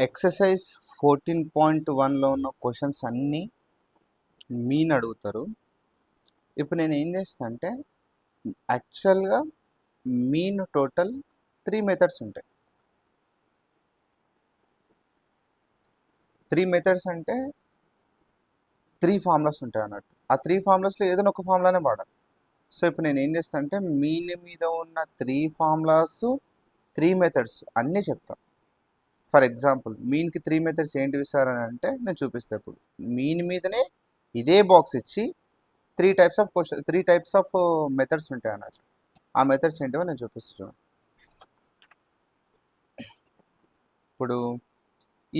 Exercise 14.1లో ఉన్న questions అన్నీ mean అడుగుతారు. ఇప్పుడు నేను ఏం చేస్తా అంటే యాక్చువల్గా మీన్ టోటల్ 3 మెథడ్స్ ఉంటాయి. 3 మెథడ్స్ అంటే 3 ఫార్ములాస్ ఉంటాయి అన్నట్టు. ఆ 3 ఫార్ములాస్లో ఏదైనా ఒక ఫార్ములానే వాడాలి. సో ఇప్పుడు నేను ఏం చేస్తాను అంటే మీన్ మీద ఉన్న 3 ఫార్ములాస్ 3 మెథడ్స్ అన్నీ చెప్తాను. ఫర్ ఎగ్జాంపుల్ మీన్కి 3 మెథడ్స్ ఏంటివి సార్ అని అంటే నేను చూపిస్తాను. ఇప్పుడు మీన్ మీదనే ఇదే బాక్స్ ఇచ్చి 3 టైప్స్ ఆఫ్ మెథడ్స్ ఉంటాయి అన్నట్టు. ఆ మెథడ్స్ ఏంటివో నేను చూపిస్తాను చూడండి. ఇప్పుడు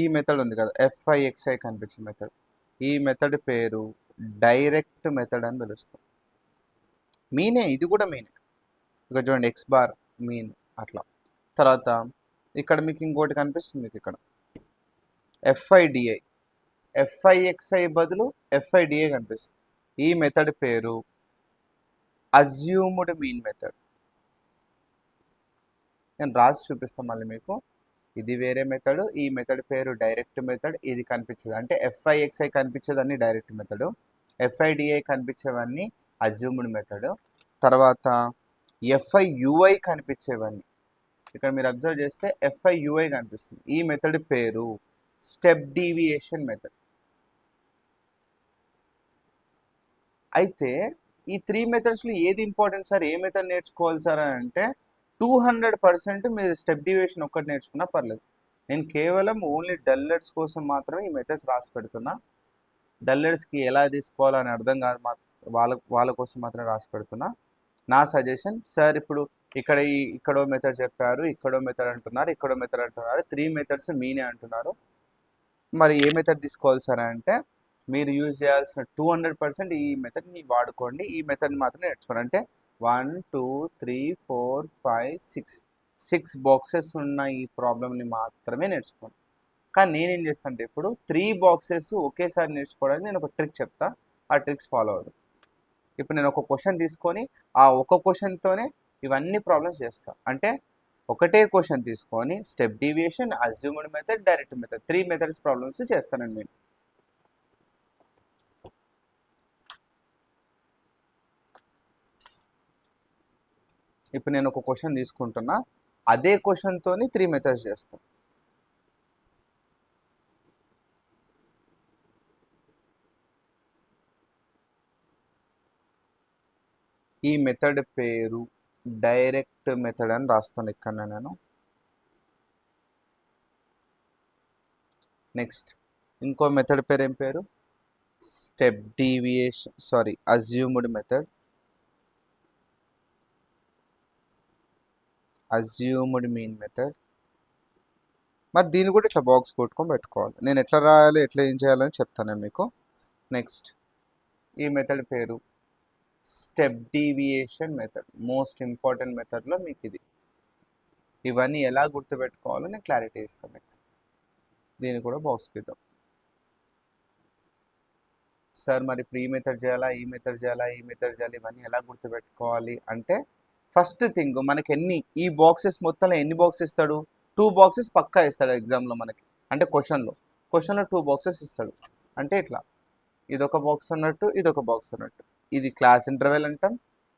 ఈ మెథడ్ ఉంది కదా, FIXI కనిపించే మెథడ్. ఈ మెథడ్ పేరు డైరెక్ట్ మెథడ్ అని పిలుస్తాం. మీనే, ఇది కూడా మీనే. ఇక చూడండి ఎక్స్ బార్ మీన్ అట్లా. తర్వాత ఇక్కడ మీకు ఇంకోటి కనిపిస్తుంది, మీకు ఇక్కడ FIDI. FIXI బదులు FIDI కనిపిస్తుంది. ఈ మెథడ్ పేరు అజ్యూమ్డ్ మీన్ మెథడ్. నేను రాసి చూపిస్తాను మళ్ళీ మీకు. ఇది వేరే మెథడ్, ఈ మెథడ్ పేరు డైరెక్ట్ మెథడ్. ఇది కనిపించదు అంటే FIXI కనిపించేదన్నీ డైరెక్ట్ మెథడ్, FIDI కనిపించేవన్నీ అజ్యూమ్డ్ మెథడ్. తర్వాత FIUI కనిపించేవన్నీ, ఇక్కడ మీరు అబ్జర్వ్ చేస్తే FIUI కనిపిస్తుంది. ఈ మెథడ్ పేరు స్టెప్ డీవియేషన్ మెథడ్. అయితే ఈ 3 మెథడ్స్లో ఏది ఇంపార్టెంట్ సార్, ఏ మెథడ్ నేర్చుకోవాలి సార్ అని అంటే 200% మీరు స్టెప్ డీవియేషన్ ఒక్కటి నేర్చుకున్నా పర్లేదు. నేను కేవలం ఓన్లీ డల్లర్స్ కోసం మాత్రమే ఈ మెథడ్స్ రాసి పెడుతున్నా. డల్లర్స్కి ఎలా తీసుకోవాలని అర్థం కాదు, వాళ్ళ కోసం మాత్రమే రాసి పెడుతున్నా. నా సజెషన్ సార్, ఇప్పుడు ఇక్కడో మెథడ్ చెప్పారు, ఇక్కడో మెథడ్ అంటున్నారు, ఇక్కడో మెథడ్ అంటున్నారు, 3 మెథడ్స్ మీనే అంటున్నారు. మరి ఏ మెథడ్ తీసుకోవాలి సార్ అంటే మీరు యూజ్ చేయాల్సిన 200% ఈ మెథడ్ని వాడుకోండి. ఈ మెథడ్ని మాత్రం నేర్చుకోండి. అంటే 1 2 3 4 5 6 బాక్సెస్ ఉన్న ఈ ప్రాబ్లమ్ని మాత్రమే నేర్చుకోండి. కానీ నేనేం చేస్తాను అంటే ఇప్పుడు 3 బాక్సెస్ ఒకేసారి నేర్చుకోవడానికి నేను ఒక ట్రిక్ చెప్తా. ఆ ట్రిక్స్ ఫాలో అవ్వదు. ఇప్పుడు నేను ఒక క్వశ్చన్ తీసుకొని ఆ ఒక క్వశ్చన్తోనే ఇవన్నీ ప్రాబ్లమ్స్ చేస్తాను. అంటే ఒకటే క్వశ్చన్ తీసుకొని step deviation, assumed method, direct method, 3 methods problems చేస్తానండి నేను. ఇప్పుడు నేను ఒక క్వశ్చన్ తీసుకుంటున్నా, అదే క్వశ్చన్తోని 3 మెథడ్స్ చేస్తాను. ఈ మెథడ్ పేరు డైరెక్ట్ మెథడ్ అని రాస్తాను ఇక్కడ నేను. నెక్స్ట్ ఇంకో మెథడ్ పేరు ఏం పేరు, step deviation, assumed method. Assumed mean method. మరి దీన్ని కూడా ఇట్లా బాక్స్ కొట్టుకొని పెట్టుకోవాలి. నేను ఎట్లా రాయాలి, ఎట్లా ఏం చేయాలని చెప్తాను నేను మీకు. నెక్స్ట్ ఈ మెథడ్ పేరు step deviation method. Most important మెథడ్లో మీకు ఇది. ఇవన్నీ ఎలా గుర్తుపెట్టుకోవాలో నేను క్లారిటీ ఇస్తాను మీకు. దీన్ని కూడా బాక్స్కి ఇద్దాం. సార్ మరి ఇప్పుడు ఈ మెథడ్ చేయాలా, ఈ మెథడ్ చేయాలా, ఈ మెథడ్ చేయాలి, ఇవన్నీ ఎలా గుర్తుపెట్టుకోవాలి అంటే ఫస్ట్ థింగ్ మనకి ఈ బాక్సెస్ మొత్తంలో ఎన్ని బాక్సెస్ ఇస్తాడు, 2 బాక్సెస్ పక్కా ఇస్తాడు ఎగ్జామ్లో మనకి. అంటే క్వశ్చన్లో 2 బాక్సెస్ ఇస్తాడు. అంటే ఇట్లా ఇదొక బాక్స్ అన్నట్టు, ఇదొక బాక్స్ అన్నట్టు. ఇది క్లాస్ ఇంటర్వెల్ అంటాం,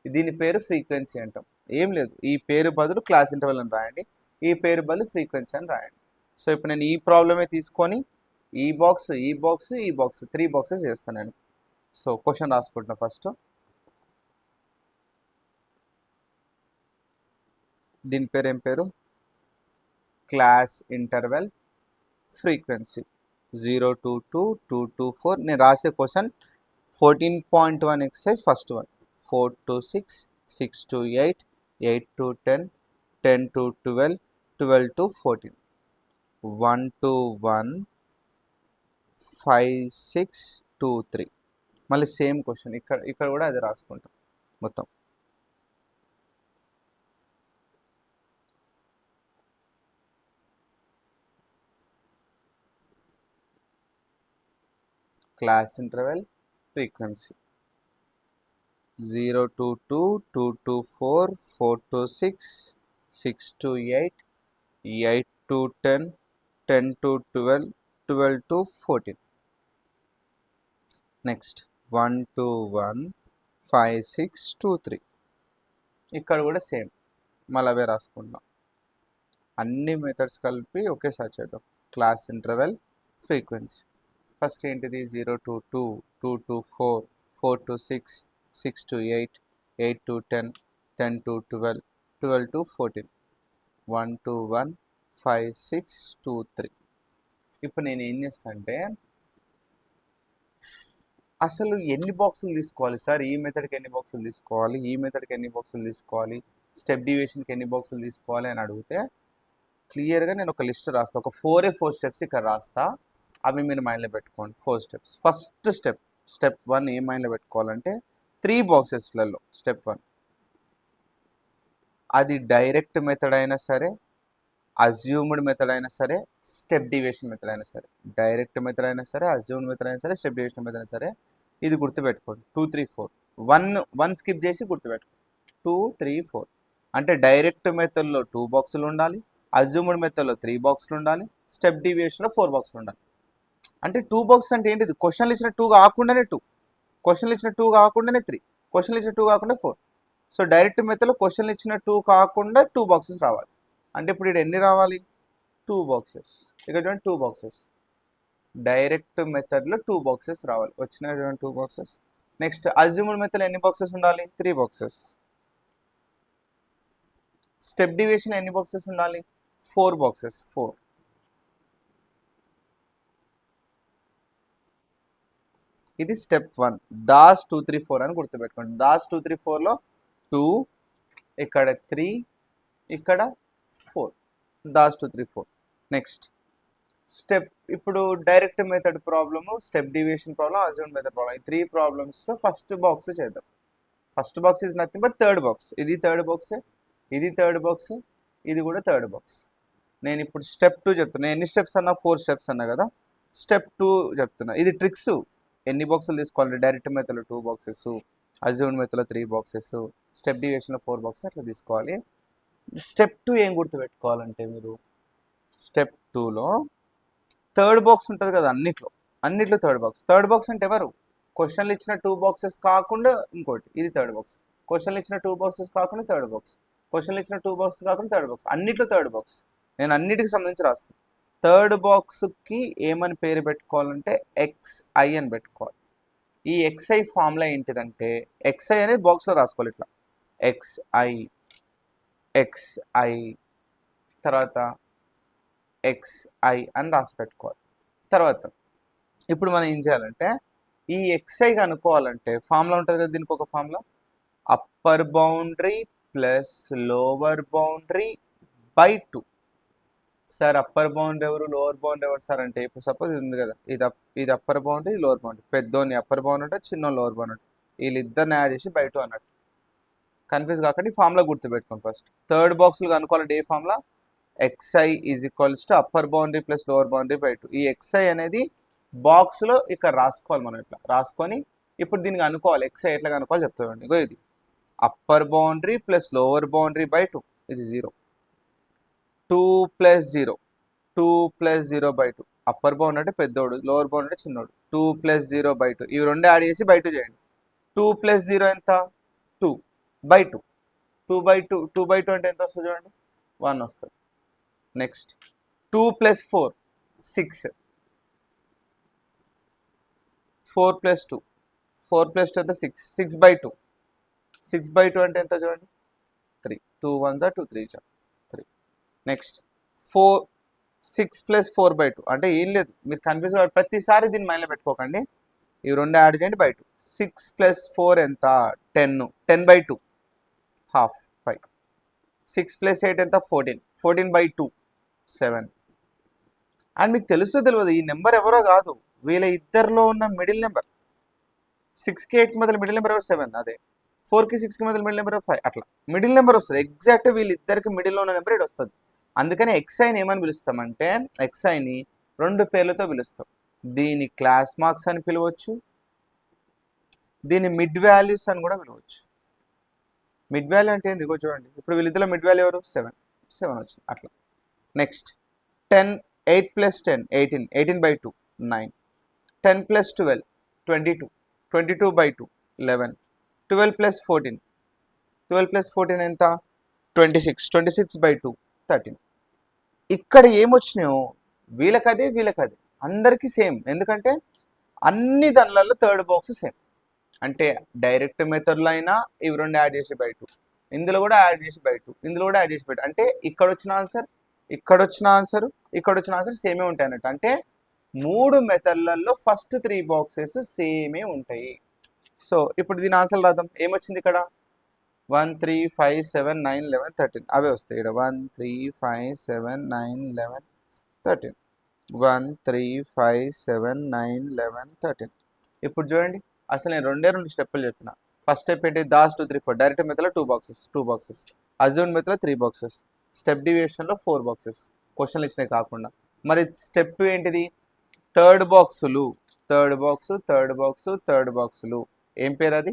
దీని పేరు ఫ్రీక్వెన్సీ అంటాం. ఏం లేదు, ఈ పేరు బదులు క్లాస్ ఇంటర్వెల్ అని రాయండి, ఈ పేరు బదులు ఫ్రీక్వెన్సీ అని రాయండి. సో ఇప్పుడు నేను ఈ ప్రాబ్లమే తీసుకొని ఈ బాక్స్, ఈ బాక్స్, ఈ బాక్స్ 3 బాక్సెస్ చేస్తాను నేను. సో క్వశ్చన్ రాసుకుంటున్నా ఫస్ట్. దీని పేరు ఏం పేరు, class interval frequency 0 to 2 2 to 4. నేను రాసే question 14.1 exercise first one, 4 to 6 6 to 8 8 to 10 10 to 12 12 to 14 1 to 1 5 6 2 3. మళ్ళీ సేమ్ క్వశ్చన్ ఇక్కడ కూడా అది రాసుకుంటాం మొత్తం. Class interval frequency 0 to 2 2 to 4 4 to 6 6 to 8 8 to 10 10 to 12, 12 to 14. Next 1 to 1, 5, 6, 2, 3. ఇక్కడ కూడా సేమ్ మళ్ళీ అవే రాసుకుంటాం. అన్ని మెథడ్స్ కలిపి ఒకేసారి చేద్దాం. క్లాస్ ఇంటర్వెల్ ఫ్రీక్వెన్సీ ఫస్ట్ ఏంటిది 0 to 2, 2 to 4, 4 to 6, 6 to 8, 8 to 10, 10 to 12, 12 to 14, 1 to 1, 5, 6, 2, 3. ఇప్పుడు నేను ఏం చేస్తాను అంటే అసలు ఎన్ని బాక్సులు తీసుకోవాలి సార్, ఈ మెథడ్కి ఎన్ని బాక్సులు తీసుకోవాలి, ఈ మెథడ్కి ఎన్ని బాక్సులు తీసుకోవాలి, స్టెప్ డివియేషన్కి ఎన్ని బాక్సులు తీసుకోవాలి అని అడిగితే క్లియర్గా నేను ఒక లిస్ట్ రాస్తా. ఒక 4 స్టెప్స్ ఇక్కడ రాస్తా. అవి మీరు మైండ్లో పెట్టుకోండి. 4 స్టెప్స్. ఫస్ట్ స్టెప్ 1 ఏ మైండ్లో పెట్టుకోవాలంటే 3 బాక్సెస్లలో స్టెప్ 1 అది డైరెక్ట్ మెథడ్ అయినా సరే, అజ్యూమ్డ్ మెథడ్ అయినా సరే, స్టెప్ డివియేషన్ మెథడ్ అయినా సరే. డైరెక్ట్ మెథడ్ అయినా సరే, అజ్యూమ్డ్ మెథడ్ అయినా సరే, స్టెప్ డివియేషన్ మెథడ్ అయినా సరే. ఇది గుర్తుపెట్టుకోండి. 2, 3, 4. 1 స్కిప్ చేసి గుర్తుపెట్టుకోండి. 2, 3, 4 అంటే డైరెక్ట్ మెథడ్లో 2 బాక్సులు ఉండాలి, అజ్యూమ్డ్ మెథడ్లో 3 బాక్సులు ఉండాలి, స్టెప్ డివియేషన్లో 4 బాక్సులు ఉండాలి. అంటే 2 బాక్స్ అంటే ఏంటిది? క్వశ్చన్లు ఇచ్చిన 2 కాకుండానే 2, క్వశ్చన్లు ఇచ్చిన 2 కాకుండానే 3, క్వశ్చన్లు ఇచ్చిన 2 కాకుండా 4. సో డైరెక్ట్ మెథడ్లో క్వశ్చన్లు ఇచ్చిన 2 కాకుండా 2 బాక్సెస్ రావాలి. అంటే ఇప్పుడు ఇక్కడ ఎన్ని రావాలి? 2 బాక్సెస్. ఇక్కడ చూడండి 2 బాక్సెస్. డైరెక్ట్ మెథడ్లో 2 బాక్సెస్ రావాలి. వచ్చినాయి చూడండి 2 బాక్సెస్. నెక్స్ట్ అజ్యూమ్డ్ మెథడ్లో ఎన్ని బాక్సెస్ ఉండాలి? 3 బాక్సెస్. స్టెప్ డివియేషన్ ఎన్ని బాక్సెస్ ఉండాలి? 4 బాక్సెస్. 4. ఇది స్టెప్ 1. దాస్ 2, 3, 4 అని గుర్తుపెట్టుకోండి. దాస్ 2, 3, 4లో 2, ఇక్కడ 3, ఇక్కడ 4. దాస్ 2, 3, 4. Next step. ఇప్పుడు direct method problem, step deviation problem, assumed method problem. ఈ 3 ప్రాబ్లమ్స్లో ఫస్ట్ బాక్స్ చేద్దాం. First box is nothing but third box. ఇది థర్డ్ బాక్సే, ఇది థర్డ్ బాక్స్, ఇది కూడా థర్డ్ బాక్స్. నేను ఇప్పుడు స్టెప్ 2 చెప్తున్నా. ఎన్ని స్టెప్స్ అన్నా? 4 స్టెప్స్ అన్నా కదా. స్టెప్ 2 చెప్తున్నా. ఇది ట్రిక్స్. ఎన్ని బాక్సులు తీసుకోవాలి? డైరెక్ట్ మెథడ్లో 2 బాక్సెస్, అజ్యూమ్డ్ మెథడ్లో 3 బాక్సెస్, స్టెప్ డివియేషన్లో 4 బాక్సెస్ అట్లా తీసుకోవాలి. స్టెప్ 2 ఏం గుర్తుపెట్టుకోవాలంటే మీరు స్టెప్ 2లో థర్డ్ బాక్స్ ఉంటుంది కదా. అన్నిట్లో థర్డ్ బాక్స్. థర్డ్ బాక్స్ అంటే ఎవరు? క్వశ్చన్లు ఇచ్చిన 2 బాక్సెస్ కాకుండా ఇంకోటి. ఇది థర్డ్ బాక్స్. క్వశ్చన్లు ఇచ్చిన 2 బాక్సెస్ కాకుండా థర్డ్ బాక్స్. క్వశ్చన్లు ఇచ్చిన 2 బాక్సెస్ కాకుండా థర్డ్ బాక్స్. అన్నిట్లో థర్డ్ బాక్స్. నేను అన్నిటికి సంబంధించి రాస్తాను. థర్డ్ బాక్స్కి ఏమని పేరు పెట్టుకోవాలంటే XI అని పెట్టుకోవాలి. ఈ XI ఫార్ములా ఏంటిదంటే XI అనేది బాక్స్లో రాసుకోవాలి. ఇట్లా XI తర్వాత XI అని రాసి పెట్టుకోవాలి. తర్వాత ఇప్పుడు మనం ఏం చేయాలంటే ఈ XI కనుక్కోవాలంటే ఫార్ములా ఉంటుంది కదా. దీనికి ఒక formula, upper boundary plus lower boundary by 2. Sir upper boundary ఎవరు, లోవర్ బౌండరీ ఎవరు సార్ అంటే ఇప్పుడు సపోజ్ ఇది ఉంది కదా. ఇది అప్పర్ బౌండరీ, ఇది లోవర్ బౌండరీ. పెద్దోని అప్పర్ బౌండరీ అంటే చిన్న లోవర్ బౌండరీ. వీళ్ళిద్దరిని యాడ్ చేసి బై 2 అన్నట్టు. కన్ఫ్యూజ్ కాకండి. ఫార్ములా గుర్తుపెట్టుకోండి. ఫస్ట్ థర్డ్ బాక్స్లో కనుక్కోవాలంటే ఏ formula? XI is equals to upper boundary plus lower boundary by 2. ఈ XI అనేది బాక్స్లో ఇక్కడ రాసుకోవాలి. మనం ఇట్లా రాసుకొని ఇప్పుడు దీనికి అనుకోవాలి. XI ఎట్లా కనుక్కోవాలి చెప్తామండి. ఇగో ఇది upper boundary plus lower boundary by 2. ఇది 0. 2 plus 0, 2 plus 0 by 2. Upper bound అంటే పెద్దోడు, లోవర్ బౌండ్ అంటే చిన్నోడు. 2 ప్లస్ 0 బై 2. ఇవి రెండు యాడ్ చేసి బై 2 చేయండి. 2 ప్లస్ 0 ఎంత? 2 బై 2. 2 బై 2, 2 బై 2 అంటే ఎంత వస్తుంది చూడండి? 1 వస్తుంది. Next 2 plus 4, 6. 4 ప్లస్ 2, 4 ప్లస్ 2 ఎంత? 6. 6 బై 2. 6 బై 2 అంటే ఎంత చూడండి? 3. 2 1s are 2 3s are 3. Next 6 plus 4 by 2 అంటే ఏం లేదు. మీరు కన్ఫ్యూజ్ కావాలి. ప్రతిసారి దీన్ని మైండ్లో పెట్టుకోకండి. ఇవి రెండు యాడ్ చేయండి బై 2. 6 ప్లస్ 4 ఎంత? 10. 10 బై 2 హాఫ్ 5. 6 ప్లస్ 8 ఎంత? 14. 14 బై 2 7. అండ్ మీకు తెలుసో తెలియదు, ఈ నెంబర్ ఎవరో కాదు, వీళ్ళ ఇద్దరిలో ఉన్న మిడిల్ నెంబర్. 6కి 8కి మధ్యలో మిడిల్ నెంబర్ ఎవరు? 7. అదే 4కి 6కి మధ్యలో మిడిల్ నెంబర్ 5. అట్లా మిడిల్ నెంబర్ వస్తుంది. ఎగ్జాక్ట్ వీళ్ళిద్దరికి మిడిల్లో ఉన్న నెంబర్ ఇది వస్తుంది. అందుకని XIని ఏమని పిలుస్తామంటే XIని 2 పేర్లతో పిలుస్తాం. దీని క్లాస్ మార్క్స్ అని పిలవచ్చు, దీని మిడ్ వాల్యూస్ అని కూడా పిలవచ్చు. మిడ్ వాల్యూ అంటే ఏంది? చూడండి. ఇప్పుడు వీళ్ళిద్దరిలో మిడ్ వాల్యూ ఎవరు? 7 వచ్చింది. అట్లా next 10 8 plus 10, 18. 18 by 2, 9. 10 plus 12, 22. 22 by 2, 11. 12 plus 14. 12 plus 14 ఎంత? 26. 26 by 2, 13. ఇక్కడ ఏమొచ్చినాయో వీళ్ళకదే వీళ్ళకదే అందరికీ సేమ్. ఎందుకంటే అన్ని దానిలలో థర్డ్ బాక్స్ సేమ్. అంటే డైరెక్ట్ మెథడ్లో అయినా ఇవి రెండు యాడ్ చేసి బై 2, ఇందులో కూడా యాడ్ చేసి బై 2, ఇందులో కూడా యాడ్ చేసి బై 2. అంటే ఇక్కడ వచ్చిన ఆన్సర్, ఇక్కడ వచ్చిన ఆన్సర్, ఇక్కడ వచ్చిన ఆన్సర్ సేమే ఉంటాయి అన్నట్టు. అంటే 3 మెథడ్లలో ఫస్ట్ 3 బాక్సెస్ సేమే ఉంటాయి. సో ఇప్పుడు దీని ఆన్సర్ రాద్దాం. ఏమొచ్చింది ఇక్కడ? 1 3 5 7 9 11 13 అవే వస్తాయి ఇక్కడ. 1 3 5 7 9 11 13. 1 3 5 7 9 11 13. ఇప్పుడు చూడండి, అసలు నేను రెండు స్టెప్పులు చెప్పిన. ఫస్ట్ స్టెప్ ఏంటి? దాస్ 2 3 4. డైరెక్ట్ మెథడ్లో 2 బాక్సెస్, అజ్యూమ్డ్ మెథడ్లో 3 బాక్సెస్, స్టెప్ డివియేషన్లో 4 బాక్సెస్, క్వశ్చన్లు ఇచ్చినాయి కాకుండా. మరి స్టెప్ 2 ఏంటిది? థర్డ్ బాక్సులు. ఏం పేరు అది?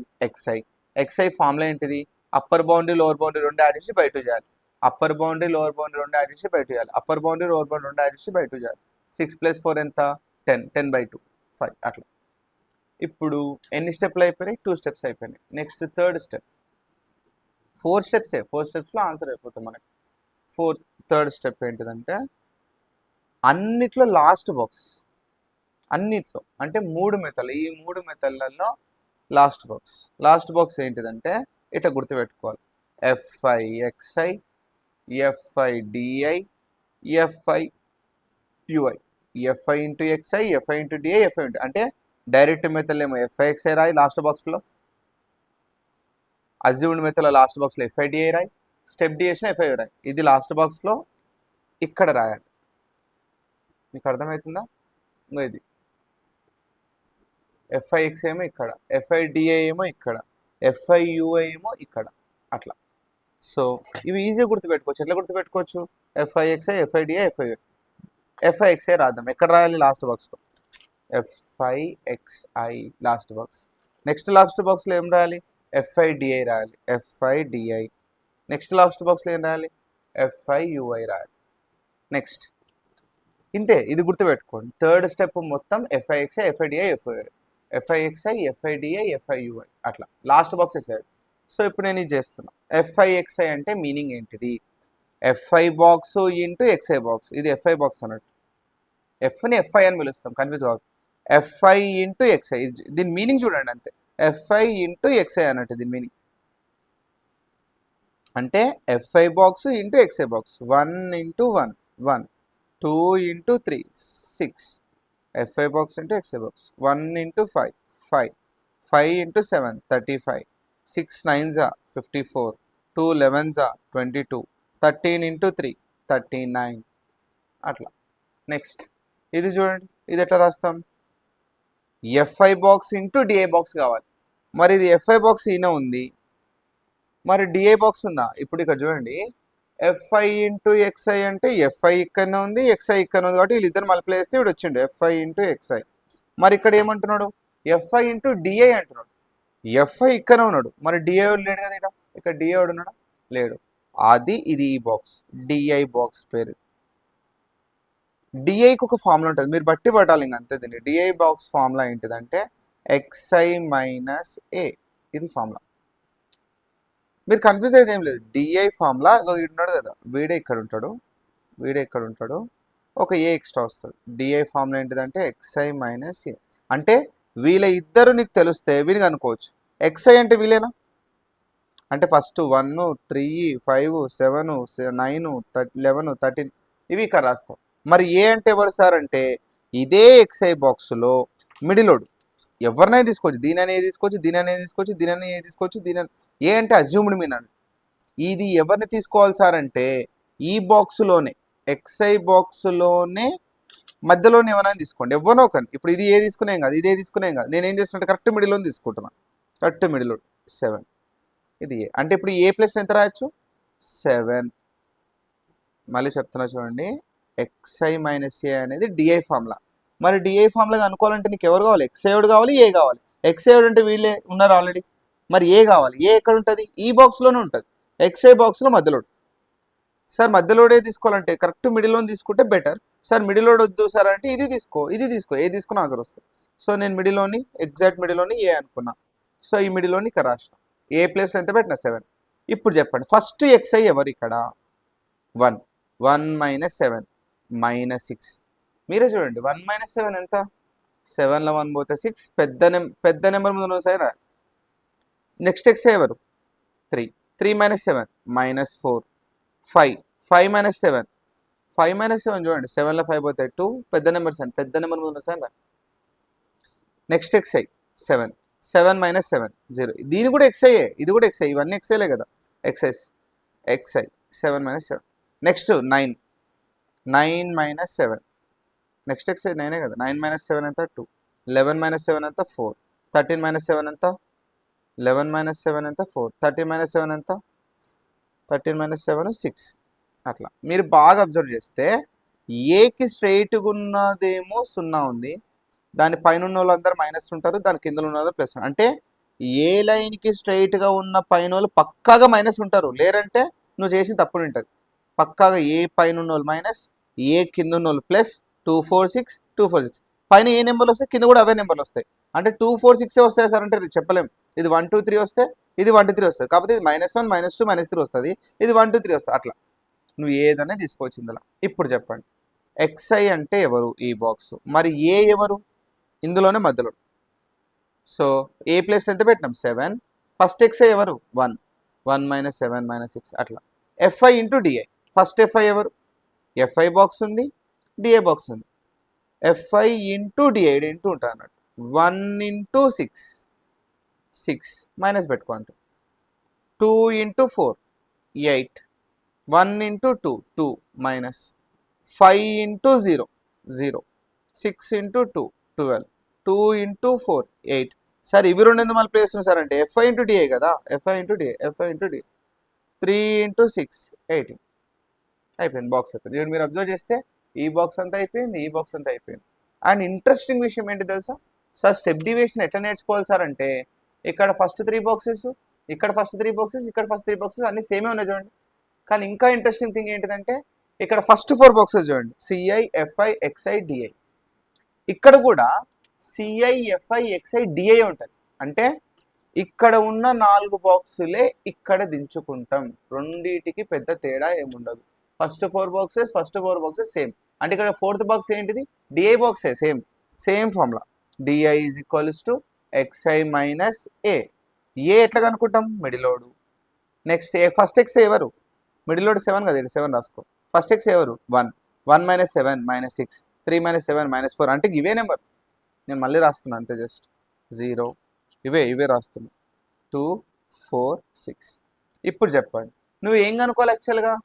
ఎక్స్ఐ ఫార్ములా ఏంటిది? అప్పర్ బౌండరీ లోవర్ బౌండరీ రెండు యాడ్ చేసి బై 2 చేయాలి. అప్పర్ బౌండరీ లోవర్ బౌండరీ రెండు యాడ్ చేసి బై 2 చేయాలి. అప్పర్ బౌండరీ లోవర్ బౌండరీ రెండు యాడ్ చేసి బై 2 చేయాలి. 6 + 4 ఎంత? 10. 10 by 2, 5 అట్లా. ఇప్పుడు ఎన్ని స్టెప్లు అయిపోయినాయి? 2 స్టెప్స్ అయిపోయినాయి. Next third step. 4 స్టెప్సే. 4 స్టెప్స్లో ఆన్సర్ అయిపోతుంది మనకి. థర్డ్ స్టెప్ ఏంటిదంటే అన్నిట్లో లాస్ట్ బాక్స్. అన్నిట్లో అంటే 3 మెథడ్లు. ఈ 3 మెథడ్లలో లాస్ట్ బాక్స్ ఏంటిదంటే ఇట్లా గుర్తుపెట్టుకోవాలి. FIXI, FIDI, FIUI. FI into XI, FI into DI, FI into అంటే డైరెక్ట్ మెథడ్లో ఏమో FIXI రాయి లాస్ట్ బాక్స్లో, అజ్యూమ్డ్ మెథడ్లో లాస్ట్ బాక్స్లో FIDI రాయి, స్టెప్ డివియేషన్ FI రాయి. ఇది లాస్ట్ బాక్స్లో ఇక్కడ రాయాలి. మీకు అర్థమవుతుందా? ఇది FIX ఏమో ఇక్కడ, FIDI ఏమో ఇక్కడ, FIUI ఏమో ఇక్కడ, అట్లా. సో ఇవి ఈజీగా గుర్తుపెట్టుకోవచ్చు. ఎట్లా గుర్తుపెట్టుకోవచ్చు? FIXI, FIDI, FIUI. FIXI రాద్దాం. ఎక్కడ రాయాలి? లాస్ట్ బాక్స్లో. FIXI last box. Next last బాక్స్లో ఏం రాయాలి? FIDI రాయాలి. FIDI. నెక్స్ట్ లాస్ట్ బాక్స్లో ఏం రాయాలి? FIUI రాయాలి. నెక్స్ట్ ఇంతే. ఇది గుర్తుపెట్టుకోండి. థర్డ్ స్టెప్ మొత్తం FIXI, FIDI, FIUI. FIXI, FIDI, FIUI అట్లా లాస్ట్ బాక్స్ వేసాడు. సో ఇప్పుడు నేను ఇది చేస్తున్నా. FIXI అంటే మీనింగ్ ఏంటిది? FI box into XI box. ఇది FI బాక్స్ అన్నట్టు. Fని FI అని పిలుస్తాం, కన్ఫ్యూజ్ కాదు. FI into XI. దీని మీనింగ్ చూడండి అంతే. FI ఇంటూ XI అన్నట్టు దీని మీనింగ్. అంటే FI box into XI box. 1 into 1, 1. 2 into 3, 6. FI box into XI box. 1 into 5, 5. 5 into 7, 35. 6 9s 54. 2 11s 22. 13 into 3, 39 అట్లా. నెక్స్ట్ ఇది చూడండి. ఇది ఎట్లా రాస్తాం? FI box into DI box కావాలి. మరి ఇది FI బాక్స్ ఈయన ఉంది, మరి DI బాక్స్ ఉందా? ఇప్పుడు ఇక్కడ చూడండి. FI ఇంటూ XI అంటే FI ఇక్కడనే ఉంది, XI ఇక్కడ ఉంది, కాబట్టి వీళ్ళిద్దరు మల్టిప్లై చేస్తే ఇప్పుడు వచ్చిండు FI ఇంటూ XI. మరి ఇక్కడ ఏమంటున్నాడు? FI ఇంటూ DI అంటున్నాడు. FI ఇక్కడనే ఉన్నాడు, మరి DI లేడు కదా. ఇక్కడ DI ఉన్నాడా? లేడు. అది ఇది ఈ బాక్స్ DI బాక్స్ పేరు. DIకి ఒక ఫార్ములా ఉంటుంది, మీరు బట్టి పట్టాలి ఇంక అంతే. దీన్ని DI బాక్స్ ఫార్ములా ఏంటిదంటే XI మైనస్ A. ఇది ఫార్ములా. మీరు కన్ఫ్యూజ్ అయితే ఏం లేదు. DI ఫార్ములా ఉన్నాడు కదా, వీడే ఇక్కడ ఉంటాడు, ఒక ఏ ఎక్స్ట్రా వస్తుంది. DI ఫార్ములా ఏంటిదంటే XI మైనస్ A. అంటే వీళ్ళ ఇద్దరు నీకు తెలిస్తే వీళ్ళకి అనుకోవచ్చు. XI అంటే వీళ్ళేనా అంటే ఫస్ట్ 1 3 5 7 9 11 13 ఇవి ఇక్కడ రాస్తాం. మరి ఏ అంటే ఎవరు సార్ అంటే ఇదే XI బాక్స్లో మిడిలోడు. ఎవరినైనా తీసుకోవచ్చు, దీననే తీసుకోవచ్చు. ఏ అంటే అజ్యూమ్డ్ మీన్ అండి. ఇది ఎవరిని తీసుకోవాలి సార్ అంటే ఈ బాక్స్లోనే, XI బాక్స్లోనే మధ్యలోనే ఎవరైనా తీసుకోండి, ఎవరినో కానీ. ఇప్పుడు ఇది ఏ తీసుకునేం కాదు, ఇదే తీసుకునేం కాదు. నేను ఏం చేస్తున్నట్టు కరెక్ట్ మిడిల్లో తీసుకుంటున్నాను. కరెక్ట్ మిడిలో 7. ఇది ఏ అంటే ఇప్పుడు ఏ ప్లస్ ఎంత రాయొచ్చు? 7. మళ్ళీ చెప్తున్నా చూడండి. XI మైనస్ A అనేది DI ఫార్ములా. మరి DI ఫార్ములా అనుకోవాలంటే నీకు ఎవరు కావాలి? XI కావాలి, ఏ కావాలి. XI అంటే వీళ్ళే ఉన్నారు ఆల్రెడీ. మరి ఏ కావాలి. ఏ ఎక్కడ ఉంటుంది? ఈ బాక్స్లోనే ఉంటుంది, XI బాక్స్లో మధ్యలో. సార్ మధ్యలోడే తీసుకోవాలంటే కరెక్ట్ మిడిల్లో తీసుకుంటే బెటర్. సార్ మిడిలోడ్ వద్దు సార్ అంటే ఇది తీసుకో ఏది తీసుకున్న ఆన్సర్ వస్తుంది. సో నేను మిడిల్లోని ఎగ్జాక్ట్ మిడిల్లోని ఏ అనుకున్నా. సో ఈ మిడిల్లోని ఇక్కడ రాసిన ఏ ప్లేస్లో ఎంత పెట్టిన 7. ఇప్పుడు చెప్పండి ఫస్ట్ ఎక్స్ఐ ఎవరు ఇక్కడ 1 1 - 7 -6. మీరే చూడండి 1 - 7 ఎంత 7లో 1 పోతే 6 పెద్ద నెంబర్ ముందు ఉన్న సైడ్. నెక్స్ట్ ఎక్స్ఐ ఎవరు 3 3 - 7 -4 5 5 - 7 5 - 7 చూడండి 7లో 5 పోతే 2 పెద్ద నెంబర్ ముందు సైడ్. Next xi 7 7 - 7 0. దీని కూడా ఎక్స్ఐఏ ఇది కూడా ఎక్స్ఐ ఇవన్నీ ఎక్స్ఐలే కదా ఎక్స్ఐ 7 - 7. నెక్స్ట్ 9 9 - 7 నెక్స్ట్ ఎక్స్ఐ 9 కదా 9 - 7 ఎంత 2 11 - 7 ఎంత 4 13 - 7 ఎంత 11 - 7 ఎంత 4 13 - 7 ఎంత 13 - 7 6. అట్లా మీరు బాగా అబ్జర్వ్ చేస్తే ఏకి స్ట్రైట్గా ఉన్నదేమో 0 ఉంది, దాని పైన ఉన్న వాళ్ళందరూ మైనస్ ఉంటారు, దాని కింద ఉన్న వాళ్ళు ప్లస్. అంటే ఏ లైన్కి స్ట్రైట్గా ఉన్న పైన వాళ్ళు పక్కాగా మైనస్ ఉంటారు, లేరంటే నువ్వు చేసిన తప్పుడు ఉంటుంది. పక్కాగా ఏ పైన ఉన్న వాళ్ళు మైనస్, ఏ కింద ఉన్న వాళ్ళు ప్లస్. 2 4 6 2 4 6 పైన ఏ నెంబర్లు వస్తాయి కింద కూడా అవే నెంబర్లు వస్తాయి. అంటే 2 4 6 వస్తాయి సార్ అంటే చెప్పలేం. ఇది 1 2 3 వస్తే ఇది 1 2 3 వస్తుంది, కాకపోతే ఇది -1 -2 -3 వస్తుంది, ఇది 1 2 3 వస్తుంది. అట్లా నువ్వు ఏదైనా తీసుకోవచ్చు ఇందులో. ఇప్పుడు చెప్పండి ఎక్స్ఐ అంటే ఎవరు ఈ బాక్స్, మరి ఏ ఎవరు ఇందులోనే మధ్యలో. సో ఏ ప్లేస్లో ఎంత పెట్టినాం 7. ఫస్ట్ ఎక్స్ఐ ఎవరు 1 1 - 7 -6 అట్లా. FI into DI first FI ఎవరు ఎఫ్ఐ బాక్స్ ఉంది, డిఐ బాక్స్ ఉంది. ఎఫ్ఐ ఇంటూ డిఐ ఇంటూ ఉంటుంది అన్నట్టు 1 × 6 6 మైనస్ పెట్టుకో అంతే. 2 × 4 8 1 × 2 2 మైనస్ 5 × 0 0 6 × 2 12 2 × 4 8. సార్ ఇవి రెండు ఎందుకు మళ్ళీ ప్లేస్ సార్ అంటే ఎఫ్ఐ ఇంటూ డిఐ కదా ఎఫ్ఐ ఇంటూ డిఐ 3 × 6 18 అయిపోయింది బాక్స్ అయిపోయింది. మీరు అబ్జర్వ్ చేస్తే ఈ బాక్స్ అంతా అయిపోయింది, ఈ బాక్స్ అంతా అయిపోయింది. అండ్ ఇంట్రెస్టింగ్ విషయం ఏంటి తెలుసా సార్, స్టెప్ డివియేషన్ ఎట్లా నేర్చుకోవాలి సార్ అంటే ఇక్కడ ఫస్ట్ 3 బాక్సెస్, ఇక్కడ ఫస్ట్ 3 బాక్సెస్, ఇక్కడ ఫస్ట్ 3 బాక్సెస్ అన్ని సేమే ఉన్నాయి చూడండి. కానీ ఇంకా ఇంట్రెస్టింగ్ థింగ్ ఏంటిదంటే ఇక్కడ ఫస్ట్ 4 బాక్సెస్ చూడండి సిఐ ఎఫ్ఐ ఎక్స్ఐ డిఐ. ఇక్కడ కూడా సిఐ ఎఫ్ఐ ఎక్స్ఐ డిఐ ఉంటుంది. అంటే ఇక్కడ ఉన్న 4 బాక్సులే ఇక్కడ దించుకుంటాం, రెండింటికి పెద్ద తేడా ఏముండదు. First 4 boxes same. అంటే ఇక్కడ 4th బాక్స్ ఏంటిది డిఐ బాక్సే, same formula. D I = X I minus A. A ఎట్లా కనుక్కుంటాం మిడిలోడు. నెక్స్ట్ ఫస్ట్ ఎక్స్ ఎవరు మిడిలోడు 7 కదా, ఇక్కడ 7 రాసుకో. ఫస్ట్ ఎక్స్ ఎవరు 1 1 - 7 -6 3 - 7 -4 అంటే ఇవే నెంబర్. నేను మళ్ళీ రాస్తున్నాను అంతే, జస్ట్ 0 ఇవే రాస్తున్నా 2 4 6. ఇప్పుడు చెప్పండి నువ్వు ఏం కనుక్కోవాలి యాక్చువల్గా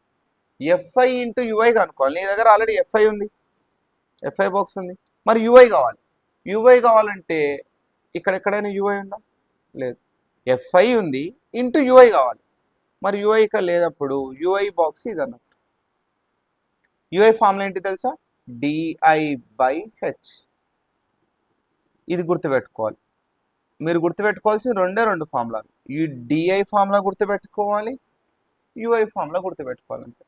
ఎఫ్ఐ ఇంటూ యుఐ కనుక్కోవాలి. నీ దగ్గర ఆల్రెడీ ఎఫ్ఐ ఉంది, ఎఫ్ఐ బాక్స్ ఉంది, మరి యుఐ కావాలి. యుఐ కావాలంటే ఇక్కడ ఎక్కడైనా యుఐ ఉందా లేదు, ఎఫ్ఐ ఉంది ఇంటూ యుఐ కావాలి. మరి యుఐ ఇక్కడ లేనప్పుడు యుఐ బాక్స్ ఇది అన్నట్టు. యుఐ ఫార్ములా ఏంటి తెలుసా DI/H. ఇది గుర్తుపెట్టుకోవాలి. మీరు గుర్తుపెట్టుకోవాల్సిన రెండు ఫార్ములాలు. ఈ డిఐ ఫార్ములా గుర్తుపెట్టుకోవాలి, యుఐ ఫార్ములా గుర్తుపెట్టుకోవాలి అంతే.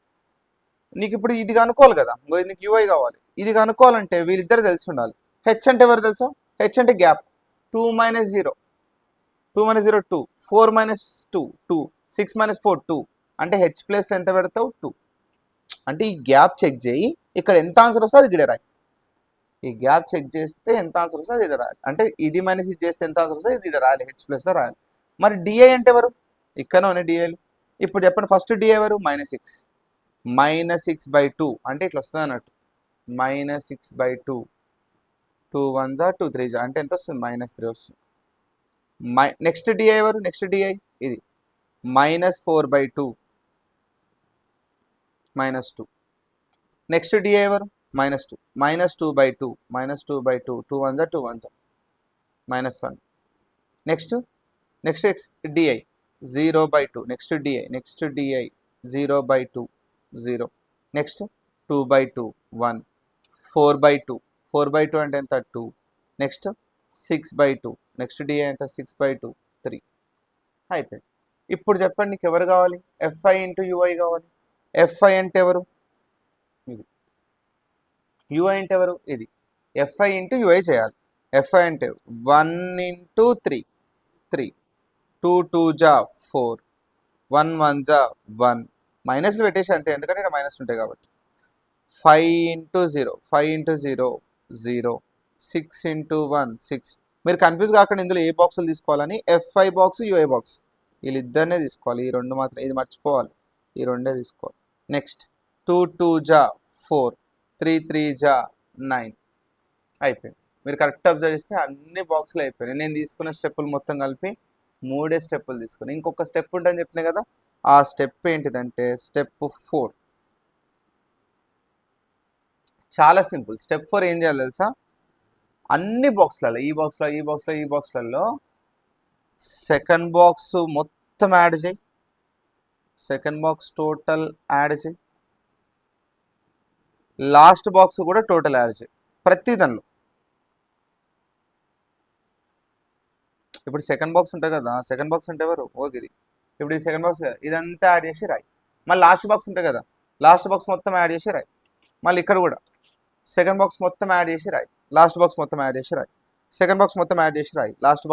నీకు ఇప్పుడు ఇది కనుక్కోవాలి కదా, నీకు యుఐ కావాలి. ఇది కనుక్కోవాలంటే వీళ్ళిద్దరు తెలిసి ఉండాలి. హెచ్ అంటే ఎవరు తెలుసా, హెచ్ అంటే గ్యాప్. 2 - 0 2 - 0 2 4 - 2 2 6 - 4 2 అంటే హెచ్ ప్లేస్లో ఎంత పెడతావు 2. అంటే ఈ గ్యాప్ చెక్ చేయి, ఇక్కడ ఎంత ఆన్సర్ వస్తే అది గిడ రాయి. ఈ గ్యాప్ చెక్ చేస్తే ఎంత ఆన్సర్ వస్తే అది ఇక్కడ రాయాలి. అంటే ఇది మైనస్ ఇది చేస్తే ఎంత ఆన్సర్ వస్తే ఇది ఇక్కడ రాయాలి, హెచ్ ప్లస్లో రాయాలి. మరి డిఐ అంటే ఎవరు ఇక్కడనే ఉన్నాయి డిఐలు. ఇప్పుడు చెప్పండి ఫస్ట్ డిఐ ఎవరు -6 -6/2 అంటే ఇట్లా వస్తుంది అన్నట్టు -6/2 2 1s 2 3s అంటే ఎంత వస్తుంది -3 వస్తుంది. నెక్స్ట్ డిఐ ఎవరు, నెక్స్ట్ డిఐ ఇది -4/2 -2. నెక్స్ట్ డిఐ ఎవరు -2 -2/2 -2/2 2 1s 2 1s -1. Next DI 0/2. Next DI 0/2 0. Next 2/2 1 4/2 4/2 అంటే ఎంత 2. నెక్స్ట్ 6/2 నెక్స్ట్ డిఐ ఎంత 6/2 3. అయిపోయింది. ఇప్పుడు చెప్పండి నీకు ఎవరు కావాలి, ఎఫ్ఐ ఇంటూ యుఐ కావాలి. ఎఫ్ఐ అంటే ఎవరు, ఇది. యుఐ అంటే ఎవరు, ఇది. ఎఫ్ఐ ఇంటూ యుఐ చేయాలి. ఎఫ్ఐ అంటే 1 × 3 3, 2 2 జా 4, 1 1 జా 1, మైనస్లు పెట్టేసి అంతే, ఎందుకంటే ఇక్కడ మైనస్లు ఉంటాయి కాబట్టి. 5 × 0 5 × 0 0, 6 × 1 6. మీరు కన్ఫ్యూజ్ కాకుండా ఇందులో ఏ బాక్సులు తీసుకోవాలని, ఎఫ్ఐ బాక్స్ యుఐ బాక్స్ వీళ్ళిద్దరినే తీసుకోవాలి. ఈ రెండు మాత్రం, ఇది మర్చిపోవాలి, ఈ రెండే తీసుకోవాలి. నెక్స్ట్ 2 2 జా 4, 3 3 జా 9 అయిపోయింది. మీరు కరెక్ట్ అబ్జర్వ్ చేస్తే అన్ని బాక్సులు అయిపోయినాయి. నేను తీసుకున్న స్టెప్పులు మొత్తం కలిపి 3 స్టెప్పులు తీసుకుని, ఇంకొక స్టెప్ ఉంటుందని చెప్పినా కదా, ఆ స్టెప్ ఏంటిదంటే స్టెప్ 4. చాలా సింపుల్. స్టెప్ 4 ఏం చేయాలి తెలుసా, అన్ని బాక్స్లలో, ఈ బాక్స్లో ఈ బాక్స్లో ఈ బాక్స్లలో సెకండ్ బాక్స్ మొత్తం యాడ్ చేయి, సెకండ్ బాక్స్ టోటల్ యాడ్ చేయి, లాస్ట్ బాక్స్ కూడా టోటల్ యాడ్ చేయి ప్రతి దానిలో. ఇప్పుడు సెకండ్ బాక్స్ ఉంటుంది కదా, సెకండ్ బాక్స్ అంటే ఎవరు, ఓకే ఇది. ఇప్పుడు ఈ సెకండ్ బాక్స్ ఇదంతా యాడ్ చేసి రాయి. మళ్ళీ లాస్ట్ బాక్స్ ఉంటుంది కదా, లాస్ట్ బాక్స్ మొత్తం యాడ్ చేసి రాయి. మళ్ళీ ఇక్కడ కూడా సెకండ్ బాక్స్ మొత్తం యాడ్ చేసి రాయి, లాస్ట్ బాక్స్ మొత్తం యాడ్ చేసి రాయి, సెకండ్ బాక్స్ మొత్తం యాడ్ చేసి రాయి, లాస్ట్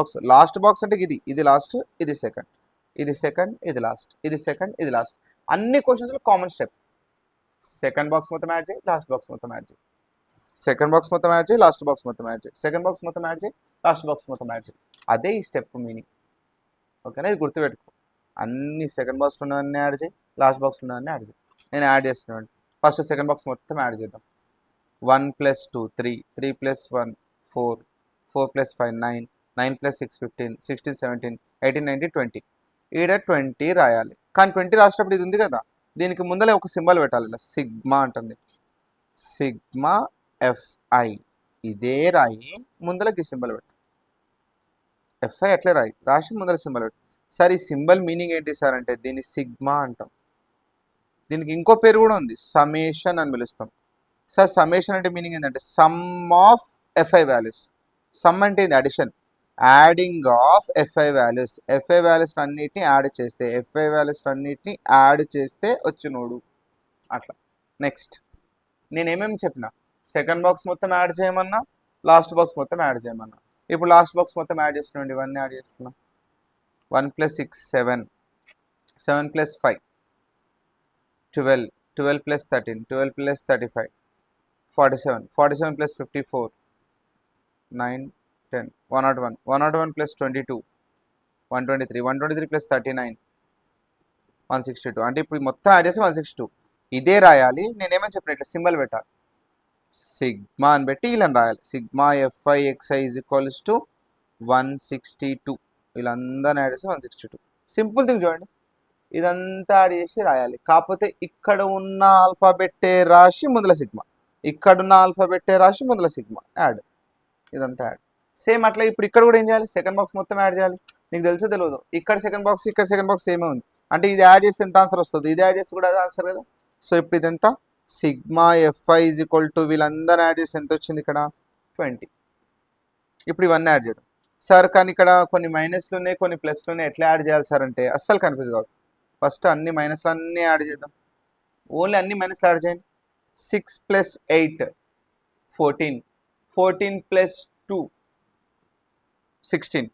బాక్స్ అంటే ఇది, ఇది లాస్ట్, ఇది సెకండ్, ఇది సెకండ్, ఇది లాస్ట్, ఇది సెకండ్, ఇది లాస్ట్. అన్ని క్వశ్చన్స్లో కామన్ స్టెప్. సెకండ్ బాక్స్ మొత్తం యాడ్ చేయి, లాస్ట్ బాక్స్ మొత్తం యాడ్ చేయి, సెకండ్ బాక్స్ మొత్తం యాడ్ చేయి, లాస్ట్ బాక్స్ మొత్తం యాడ్ చేయి, సెకండ్ బాక్స్ మొత్తం యాడ్ చేయి, లాస్ట్ బాక్స్ మొత్తం యాడ్ చేయి. అదే ఈ స్టెప్ మీనింగ్. ఓకేనా, ఇది గుర్తుపెట్టుకో. అన్ని సెకండ్ బాక్స్లో ఉన్నవన్నీ యాడ్ చేయి, లాస్ట్ బాక్స్లో ఉన్నవన్నీ యాడ్ చేయి. నేను యాడ్ చేస్తున్నాను. ఫస్ట్ సెకండ్ బాక్స్ మొత్తం యాడ్ చేద్దాం. 1 + 2 3, 3 + 1 4, 4 + 5 9, 9 + 6 15, 16 17 18 19 20. ఈడ 20 రాయాలి. కానీ 20 రాసేటప్పుడు ఇది ఉంది కదా, దీనికి ముందలే ఒక సింబల్ పెట్టాలి, ఇలా సిగ్మా అంటుంది, సిగ్మా ఎఫ్ఐ. ఇదే రాయి, ముందలకి సింబల్ పెట్టు. ఎఫ్ఐ అట్లే రాసి ముందర సింబల్ పెట్టు. సార్ ఈ సింబల్ మీనింగ్ ఏంటి సార్ అంటే, దీన్ని సిగ్మా అంటాం. దీనికి ఇంకో పేరు కూడా ఉంది, సమేషన్ అని పిలుస్తాం. సార్ సమేషన్ అంటే మీనింగ్ ఏంటంటే sum of FI values. Sum అంటే ఇది addition, adding of FI values. FI values అన్నిటిని యాడ్ చేస్తే, ఎఫ్ఐ వాల్యూస్ అన్నిటిని యాడ్ చేస్తే వచ్చినోడు అట్లా. నెక్స్ట్ నేను ఏమేమి చెప్పిన, సెకండ్ బాక్స్ మొత్తం యాడ్ చేయమన్నా, లాస్ట్ బాక్స్ మొత్తం యాడ్ చేయమన్నా. ఇప్పుడు లాస్ట్ బాక్స్ మొత్తం యాడ్ చేస్తున్నాండి, ఇవన్నీ యాడ్ చేస్తున్నాం. 1 + 6 7, 7 + 5 12, 12 + 13, 12 + 35 47, 47 + 54 9 10, 101, 101 + 22 123, 123 + 39 162. అంటే ఇప్పుడు మొత్తం యాడ్ చేసి 162. ఇదే రాయాలి. నేనేమని చెప్పిన, ఇట్లా సింబల్ పెట్టాలి, సిగ్మా అని పెట్టి ఇలా రాయాలి. Sigma FI XI = 162. వీళ్ళందరినీ యాడ్ చేసి 162. సింపుల్ థింగ్ చూడండి, ఇదంతా యాడ్ చేసి రాయాలి. కాకపోతే ఇక్కడ ఉన్న ఆల్ఫాబెట్టే రాసి ముందుల సిగ్మా, ఇక్కడున్న ఆల్ఫాబెట్టే రాసి ముందుల సిగ్మా యాడ్, ఇదంతా యాడ్. సేమ్ అట్లా ఇప్పుడు ఇక్కడ కూడా ఏం చేయాలి, సెకండ్ బాక్స్ మొత్తం యాడ్ చేయాలి. నీకు తెలుసో తెలియదు, ఇక్కడ సెకండ్ బాక్స్ ఇక్కడ సెకండ్ బాక్స్ సేమే ఉంది. అంటే ఇది యాడ్ చేస్తే ఎంత ఆన్సర్ వస్తుంది, ఇది యాడ్ చేస్తే కూడా అదే ఆన్సర్ కదా. సో ఇప్పుడు ఇదంతా సిగ్మా ఎఫ్ఐ = వీళ్ళందరూ యాడ్ చేసి ఎంత వచ్చింది ఇక్కడ 20. ఇప్పుడు ఇవన్నీ యాడ్ చేద్దాం. సార్ కానీ ఇక్కడ కొన్ని మైనస్లు ఉన్నాయి, కొన్ని ప్లస్లు ఉన్నాయి, ఎట్లా యాడ్ చేయాలి సార్ అంటే అస్సలు కన్ఫ్యూజ్ కాదు. ఫస్ట్ అన్ని మైనస్లు అన్నీ యాడ్ చేద్దాం, ఓన్లీ అన్ని మైనస్లు యాడ్ చేయండి. 6 + 8 14, 14 + 2 16,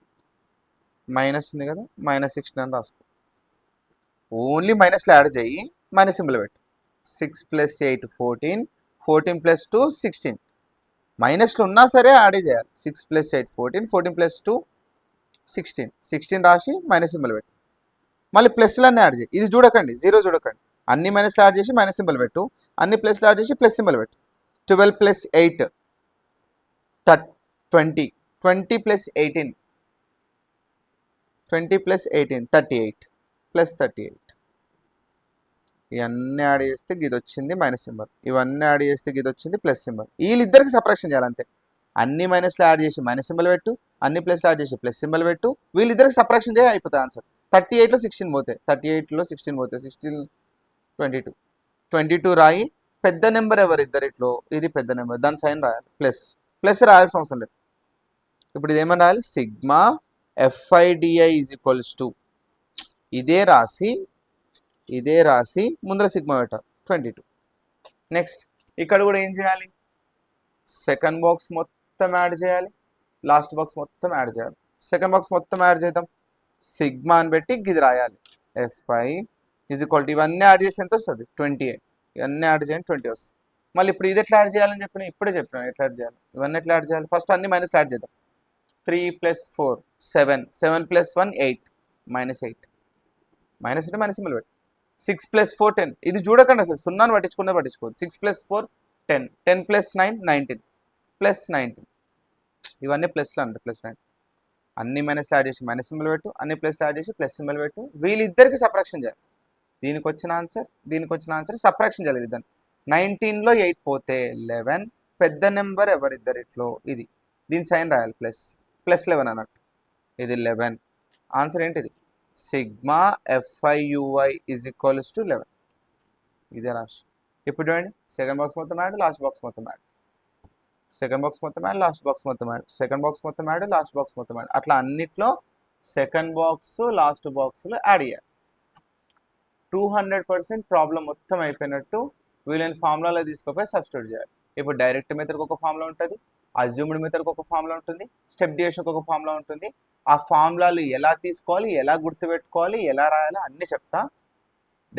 మైనస్ ఉంది కదా, -16 అని రాసుకో. ఓన్లీ మైనస్లు యాడ్ చేయి, మైనస్ సింబల్ పెట్టు. 6 + 8 14, 14 + 2 16. మైనస్లు ఉన్నా సరే యాడే చేయాలి. 6 + 8 14, 14 + 2 16, 16 రాసి మైనస్ సింబల్ పెట్టు. మళ్ళీ ప్లస్లన్నీ యాడ్ చేయి. ఇది చూడకండి, జీరో చూడకండి. అన్ని మైనస్లు యాడ్ చేసి మైనస్ సింబల్ పెట్టు, అన్ని ప్లస్లు యాడ్ చేసి ప్లస్ సింబల్ పెట్టు. 12 + 8 20, 20 + 18 20 + 18 38 + 38. ఇవన్నీ యాడ్ చేస్తే గిది వచ్చింది మైనస్ సింబల్, ఇవన్నీ యాడ్ చేస్తే గిది వచ్చింది ప్లస్ సింబల్. వీళ్ళిద్దరికి సపరేషన్ చేయాలంతే. అన్ని మైనస్లు యాడ్ చేసి మైనస్ సింబల్ పెట్టు, అన్ని ప్లస్లు యాడ్ చేసి ప్లస్ సింబల్ పెట్టు, వీళ్ళిద్దరికి సపరేషన్ చేయి, అయిపోతుంది ఆన్సర్. 38లో 16 పోతాయి, 38లో 16 పోతాయి, 16 22, 22 రాయి. పెద్ద నెంబర్ ఎవరు ఇద్దరిట్లో, ఇది పెద్ద నెంబర్, దాని సైన్ రాయాలి, ప్లస్. ప్లస్ రాయాల్సిన అవసరం లేదు. ఇప్పుడు ఇది ఏమని రాయాలి, సిగ్మా ఎఫ్ఐడిఐ = ఇదే రాసి ఇదే రాసి ముందర సిగ్మా పెట్టాలి 22. నెక్స్ట్ ఇక్కడ కూడా ఏం చేయాలి, సెకండ్ బాక్స్ మొత్తం యాడ్ చేయాలి, లాస్ట్ బాక్స్ మొత్తం యాడ్ చేయాలి. సెకండ్ బాక్స్ మొత్తం యాడ్ చేద్దాం, సిగ్మా అని పెట్టి ఇది రాయాలి. Fi ఈజ్ ఈక్వల్ టు ఇవన్నీ యాడ్ చేసి ఎంత వస్తుంది 28. ఇవన్నీ యాడ్ చేయండి 20 వస్తుంది. మళ్ళీ ఇప్పుడు ఇది ఎట్లా యాడ్ చేయాలని చెప్పిన ఇప్పుడే చెప్పిన ఎట్లా యాడ్ చేయాలి. ఇవన్నీ ఎట్లా యాడ్ చేయాలి, ఫస్ట్ అన్ని మైనస్ యాడ్ చేద్దాం. 3 + 4 7, 7 + 1 8, -8 మైనస్ అంటే మైనస్ సింబల్ పెట్టి 6 + 4 10. ఇది చూడకండి అసలు, సున్నాను పట్టించుకోదు. 6 + 4 10, 10 + 9 19 +19. ఇవన్నీ ప్లస్లు అండి, +9. అన్ని మైనస్ యాడ్ చేసి మైనస్ సింబల్ పెట్టు, అన్ని ప్లస్ యాడ్ చేసి ప్లస్ సింబల్ పెట్టు. వీళ్ళిద్దరికి సబ్ట్రాక్షన్ చేయాలి. దీనికి వచ్చిన ఆన్సర్ సబ్ట్రాక్షన్ చేయాలి. ఇద్దరు 19లో 8 పోతే 11, పెద్ద నెంబర్ ఎవరిద్దరిట్లో ఇది, దీని సైన్ రాయాలి +11 అన్నట్టు. ఇది 11. ఆన్సర్ ఏంటిది, sigma FiUi is equals to 11. ఇదే రాసి ఇప్పుడు చూడండి, సెకండ్ బాక్స్ మొత్తం యాడ్, లాస్ట్ బాక్స్ మొత్తం యాడ్, సెకండ్ బాక్స్ మొత్తం యాడ్, లాస్ట్ బాక్స్ మొత్తం యాడ్, సెకండ్ బాక్స్ మొత్తం యాడ్, లాస్ట్ బాక్స్ మొత్తం యాడ్. అట్లా అన్నిట్లో సెకండ్ బాక్స్ లాస్ట్ బాక్స్లో యాడ్ చేయాలి. 200% ప్రాబ్లం మొత్తం అయిపోయినట్టు వీళ్ళని ఫార్ములాలో తీసుకుపోయి సబ్స్టిట్యూట్ చేయాలి. ఇప్పుడు డైరెక్ట్ మెథడ్కి ఒక ఫార్ములా ఉంటుంది, అజ్యూమ్డ్ మెథడ్కి ఒక ఫార్ములా ఉంటుంది, స్టెప్ డివిజన్కి ఒక ఫార్ములా ఉంటుంది. ఆ ఫార్ములాలు ఎలా తీసుకోవాలి, ఎలా గుర్తుపెట్టుకోవాలి, ఎలా రాయాలి అన్నీ చెప్తా.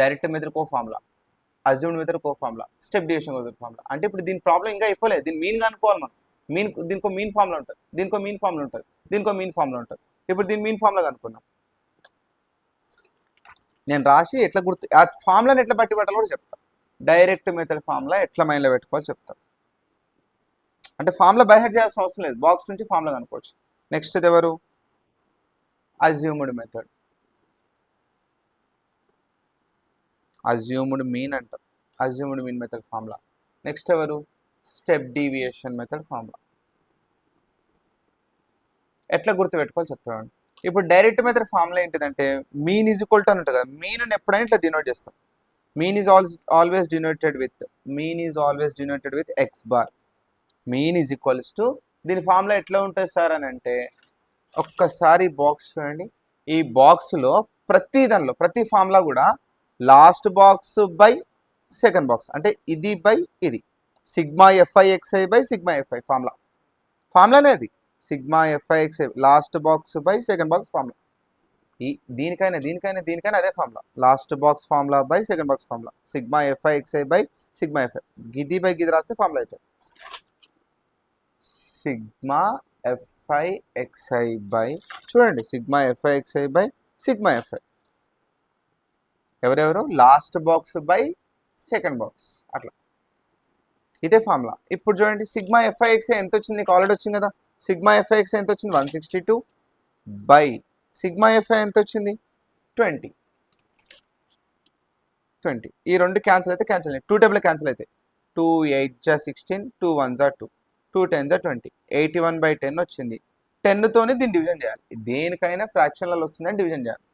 డైరెక్ట్ మెథడ్కి ఒక ఫార్ములా, అజ్యూమ్డ్ మెథడ్కి ఒక ఫార్ములా, స్టెప్ డివిజన్ ఒక ఫార్ములా. అంటే ఇప్పుడు దీని ప్రాబ్లం ఇంకా అయిపోలేదు, దీని మీన్ కనుక్కోవాలి మనం. దీనికో మీన్ ఫార్ములా ఉంటుంది, దీనికో మీన్ ఫార్ములా ఉంటుంది, దీనికో మీన్ ఫార్ములా ఉంటుంది. ఇప్పుడు దీని మీన్ ఫార్ములా కనుక్కుందాం. నేను రాసి ఎట్లా గుర్తు, ఆ ఫార్ములాని ఎట్లా బట్టి పెట్టాలో కూడా చెప్తాను. డైరెక్ట్ మెథడ్ ఫార్ములా ఎట్లా మైండ్లో పెట్టుకోవాలో చెప్తాను. అంటే ఫార్ములా బైహెడ్ చేయాల్సిన అవసరం లేదు, బాక్స్ నుంచి ఫార్ములా కనుక్కోవచ్చు. నెక్స్ట్ ఇది ఎవరు, అజ్యూమ్డ్ మెథడ్, అజ్యూమ్డ్ మీన్ అంటారు, assumed mean method formula. Next ఎవరు, స్టెప్ డీవియేషన్ మెథడ్ ఫార్ములా. ఎట్లా గుర్తుపెట్టుకోవాలి చెప్తాను. ఇప్పుడు డైరెక్ట్ మెథడ్ ఫార్ములా ఏంటిదంటే మీన్ ఈజ్ ఈక్వల్ టు అని ఉంటుంది కదా, మీన్ ఎప్పుడైనా ఇట్లా డినోట్ చేస్తాం. Mean is always denoted with X bar. Mean is equals to, దీని ఫార్ములా ఎట్లా ఉంటుంది సార్ అని అంటే, ఒక్కసారి బాక్స్ చూడండి. ఈ బాక్స్లో ప్రతి దానిలో ప్రతి ఫార్ములా కూడా last box by second box, అంటే ఇది బై ఇది, sigma FiXi by sigma Fi ఫార్ములానే అది. Sigma FiXi last box by second box formula. దీనికైనా అదే formula, last box formula by second box formula, sigma FiXi by sigma Fi. గిది by గిది రాస్తే ఫార్ములా అవుతుంది. సిగ్మా FiXi బై, చూడండి, sigma FiXi by sigma Fi. ఎవరెవరు, last box by second box, అట్లా ఇదే ఫార్ములా. ఇప్పుడు చూడండి, సిగ్మా FiXi ఎంత వచ్చింది, నీకు ఆల్రెడీ వచ్చింది కదా. సిగ్మా FiXi ఎంత వచ్చింది, 162 బై సిగ్మా Fi ఎంత వచ్చింది 20. ఈ రెండు క్యాన్సిల్ అయితే క్యాన్సిల్ అయ్యి 2 టేబుల్ క్యాన్సిల్ అయితే 2 8 జా 16, 2 1 జా 2, 2 10 జా 20, 81/10 వచ్చింది. 10తోని దీన్ని డివిజన్ చేయాలి. దేనికైనా ఫ్రాక్షన్లలో వచ్చిందని డివిజన్ చేయాలి.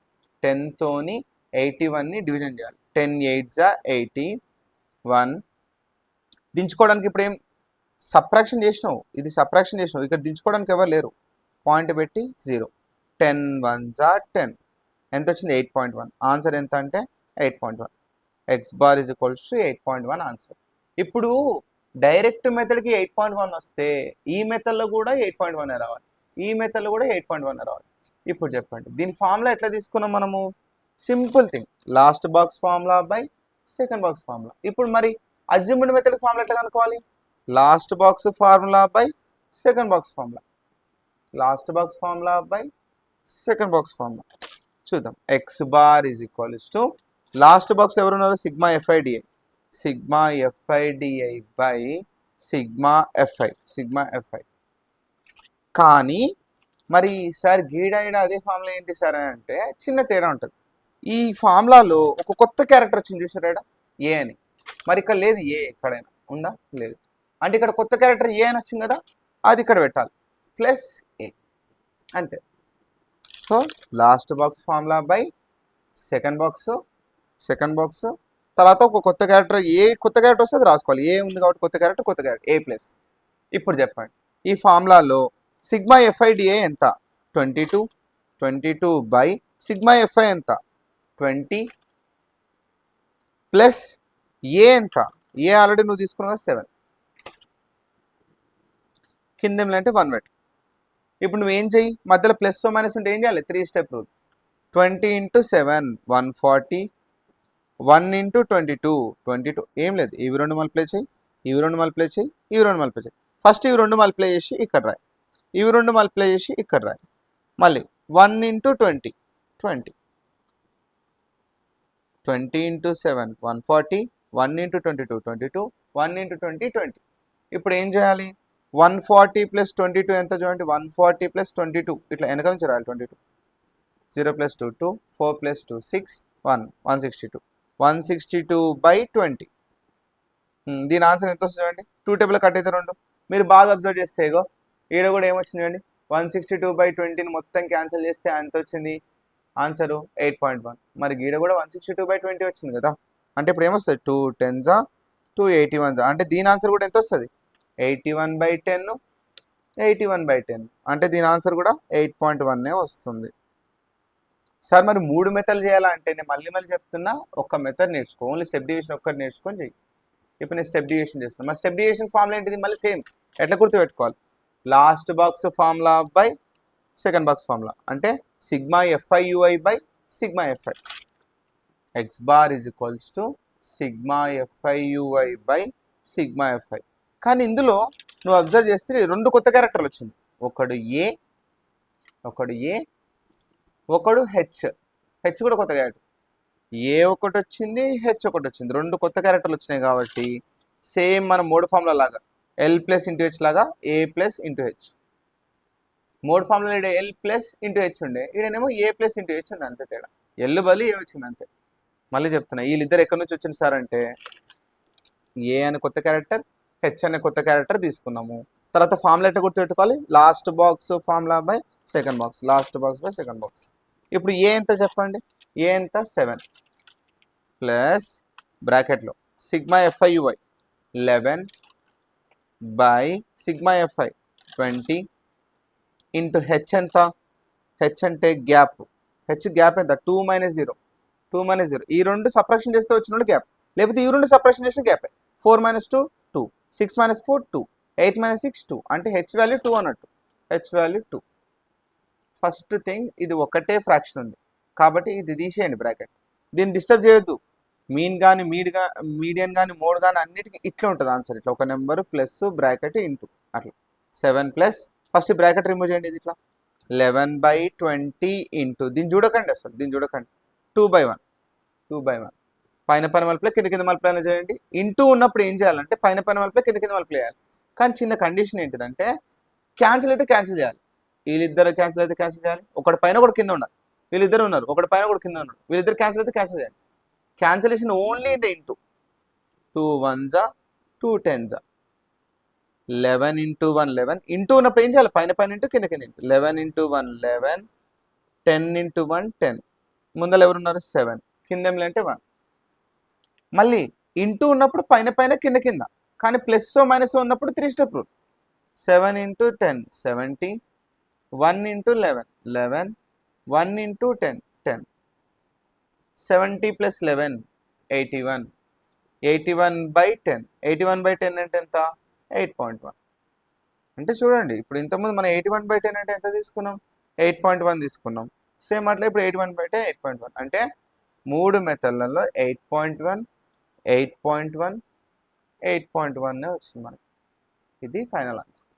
10తోని 81ని డివిజన్ చేయాలి. 10 8 జా 81. దించుకోవడానికి ఇప్పుడు ఏం సబ్ట్రాక్షన్ చేసినావు, ఇది సబ్ట్రాక్షన్ చేసినావు, ఇక్కడ దించుకోవడానికి ఎవరు లేరు, పాయింట్ పెట్టి 0. 10 1 జా 10, ఎంత వచ్చింది 8.1. ఆన్సర్ ఎంత అంటే 8.1. X bar is equals to 8.1 answer. ఇప్పుడు డైరెక్ట్ మెథడ్కి 8.1 వస్తే ఈ మెథడ్లో కూడా 8.1 రావాలి, ఈ మెథడ్లో కూడా 8.1 రావాలి. ఇప్పుడు చెప్పండి, దీని ఫార్ములా ఎట్లా తీసుకున్నాం మనము, simple thing, last box formula by second box formula. ఇప్పుడు మరి అజ్యూమ్డ్ మెథడ్ ఫార్ములా ఎట్లా కనుక్కోవాలి, last box formula by second box formula, last box formula by second box formula. చూద్దాం, X bar is equals to, last బాక్స్లో ఎవరు ఉన్నారు, sigma FiDi, sigma FiDi by sigma Fi. కానీ మరి సార్ గీడాయిడా అదే formula ఏంటి సార్ అని అంటే చిన్న తేడా ఉంటుంది. ఈ ఫార్ములాలో ఒక కొత్త క్యారెక్టర్ వచ్చింది చూసారా, ఏ అని. మరి ఇక్కడ లేదు, ఏ ఎక్కడైనా ఉందా, లేదు. అంటే ఇక్కడ కొత్త క్యారెక్టర్ ఏ అని వచ్చింది కదా, అది ఇక్కడ పెట్టాలి, ప్లస్ ఏ, అంతే. So last box formula by second box తర్వాత ఒక కొత్త క్యారెక్టర్, ఏ కొత్త క్యారెక్టర్ వస్తే అది రాసుకోవాలి. ఏ ఉంది కాబట్టి కొత్త క్యారెక్టర్ ఏ ప్లస్. ఇప్పుడు చెప్పండి, ఈ ఫార్ములాలో సిగ్మా FiDi ఎంత 22 బై సిగ్మా Fi ఎంత 20 ప్లస్ ఏ ఎంత, ఏ ఆల్రెడీ నువ్వు తీసుకున్నావు 7, కింద అంటే 1 పెట్టు. ఇప్పుడు నువ్వేం చెయ్యి, మధ్యలో ప్లస్ మైనస్ ఉంటే ఏం చేయాలి, 3 స్టెప్ రూల్. 20 × 7 140, 1 × 22 22, ఏం లేదు, ఇవి రెండు మల్టిప్లై చేయి, ఇవి రెండు మల్టిప్లై చేయి, ఇవి రెండు మల్టిప్లై చేయి. ఫస్ట్ ఇవి రెండు మల్టిప్లై చేసి ఇక్కడ రాయి, ఇవి రెండు మల్టిప్లై చేసి ఇక్కడ రాయి. మళ్ళీ 1 × 20 20, 20 × 7 140, 1 × 22 22, 1 × 20 20. ఇప్పుడు ఏం చేయాలి, 140 + 22 ఎంత చూడండి, 140 + 22, ఇట్లా వెనక నుంచి రాయాలి. 22, 0 + 2 2, 4 + 2 6, 1 162, 162/20. దీని ఆన్సర్ ఎంత వస్తుంది చూడండి, 2 టేబుల్ కట్ అయితే 2. మీరు బాగా అబ్జర్వ్ చేస్తే ఇగో ఈడ కూడా ఏమొచ్చింది చూడండి, 162/20ని మొత్తం క్యాన్సిల్ చేస్తే ఎంత వచ్చింది ఆన్సరు 8.1. మరి గీడ కూడా 162/20 వచ్చింది కదా, అంటే ఇప్పుడు ఏమొస్తుంది, 2 10s 2 81s, అంటే దీని ఆన్సర్ కూడా ఎంత వస్తుంది, 81/10, 81/10, అంటే దీని ఆన్సర్ కూడా 8.1 వస్తుంది. సార్ మరి 3 మెథడ్లు చేయాలంటే నేను మళ్ళీ చెప్తున్నా, ఒక్క మెథడ్ నేర్చుకో, ఓన్లీ స్టెప్ డివిజన్ ఒక్కటి నేర్చుకొని చెయ్యి. ఇప్పుడు నేను స్టెప్ డివిజన్ చేస్తాను. మరి స్టెప్ డివిజన్ ఫార్ములా ఏంటిది, మళ్ళీ సేమ్ ఎట్లా గుర్తుపెట్టుకోవాలి, last box formula by second box formula, అంటే సిగ్మా FIUI/సిగ్మా FI, x bar is equals to sigma FIUI/సిగ్మా FI. కానీ ఇందులో నువ్వు అబ్జర్వ్ చేస్తే 2 కొత్త క్యారెక్టర్లు వచ్చింది, ఒకడు ఏ, ఒకడు హెచ్ కూడా కొత్త క్యారెక్టర్, ఏ ఒకటి వచ్చింది, హెచ్ ఒకటి వచ్చింది, 2 కొత్త క్యారెక్టర్లు వచ్చినాయి కాబట్టి సేమ్ మన 3 ఫార్ములా లాగా L + × H లాగా A + × H. 3 ఫార్ములా ఇక్కడ L + H ఉండే, ఈడనేమో A + × H ఉంది, అంతే తేడా, ఎల్ బలి ఏ వచ్చింది అంతే. మళ్ళీ చెప్తున్నా, వీళ్ళిద్దరు ఎక్కడి నుంచి వచ్చింది సార్ అంటే, ఏ అనే కొత్త క్యారెక్టర్, హెచ్ అనే కొత్త క్యారెక్టర్ తీసుకున్నాము. తర్వాత ఫార్ములా ఎట్లా గుర్తుపెట్టుకోవాలి, last box formula by second box, last box by second box. ఇప్పుడు ఏ ఎంత చెప్పండి, ఏ ఎంత 7 ప్లస్ బ్రాకెట్లో sigma FIUI 11 by sigma FI 20 into H ఎంత, హెచ్ అంటే గ్యాప్, హెచ్ గ్యాప్ ఎంత 2 - 0, 2 - 0, ఈ రెండు సప్రాక్షన్ చేస్తే వచ్చిన గ్యాప్, లేకపోతే ఈ రెండు సప్రాక్షన్ చేసిన గ్యాప్. 4 - 2 2, 6 - 4 2, 8 - 6 2, అంటే హెచ్ వాల్యూ 2 అన్నట్టు, హెచ్ వాల్యూ 2. ఫస్ట్ థింగ్ ఇది ఒకటే ఫ్రాక్షన్ ఉంది కాబట్టి ఇది తీసేయండి బ్రాకెట్, దీన్ని డిస్టర్బ్ చేయొద్దు. మీన్ కానీ మీడియన్ కానీ మోడ్ కానీ అన్నిటికీ ఇట్లా ఉంటుంది ఆన్సర్, ఇట్లా ఒక నెంబరు ప్లస్ బ్రాకెట్ ఇంటూ అట్లా 7 ప్లస్, ఫస్ట్ బ్రాకెట్ రిమూవ్ చేయండి, ఇది ఇట్లా 11/20 ఇంటూ, దీన్ని చూడకండి అసలు, దీన్ని చూడకండి, 2/1 పైన మల్టిప్లై కింద మల్టిప్లై చేయండి. ఇంటూ ఉన్నప్పుడు ఏం చేయాలంటే పైన మల్టిప్లై కింద మల్టిప్లై చేయాలి. కానీ చిన్న కండిషన్ ఏంటిదంటే క్యాన్సిల్ అయితే క్యాన్సిల్ చేయాలి, వీళ్ళిద్దరు క్యాన్సిల్ అయితే క్యాన్సిల్ చేయాలి, ఒకటి పైన ఒకటి కింద ఉండాలి, వీళ్ళిద్దరు ఉన్నారు, ఒకటి పైన ఒకటి కింద ఉన్నారు, వీళ్ళిద్దరు క్యాన్సిల్ అయితే క్యాన్సిల్ చేయాలి. Cancellation only in the into, 2 1s 2 10s, 11 × 1 11, into ఉన్నప్పుడు ఏం చేయాలి, పైన ఇంటూ కింద ఇంటూ, 11 × 1 11, 10 × 1 10, ముందర ఎవరు ఉన్నారు 7, కింద అంటే 1. మళ్ళీ ఇంటూ ఉన్నప్పుడు పైన కింద, కానీ ప్లస్ మైనస్ ఉన్నప్పుడు 3 స్టెప్ రూల్, 7 × 10 70, 1 × 11 11, 1 × 10 10, 70 + 11 81, 81/10, 81/10 అంటే ఎంత 8.1. అంటే చూడండి, ఇప్పుడు ఇంతకుముందు మనం 81/10 అంటే ఎంత తీసుకున్నాం, 8.1 తీసుకున్నాం. సేమ్ అట్లా ఇప్పుడు 81/10 8.1, అంటే 3 మెథడ్లలో 8.1 8.1 8.1 వచ్చింది మనకి. ఇది ఫైనల్ ఆన్సర్.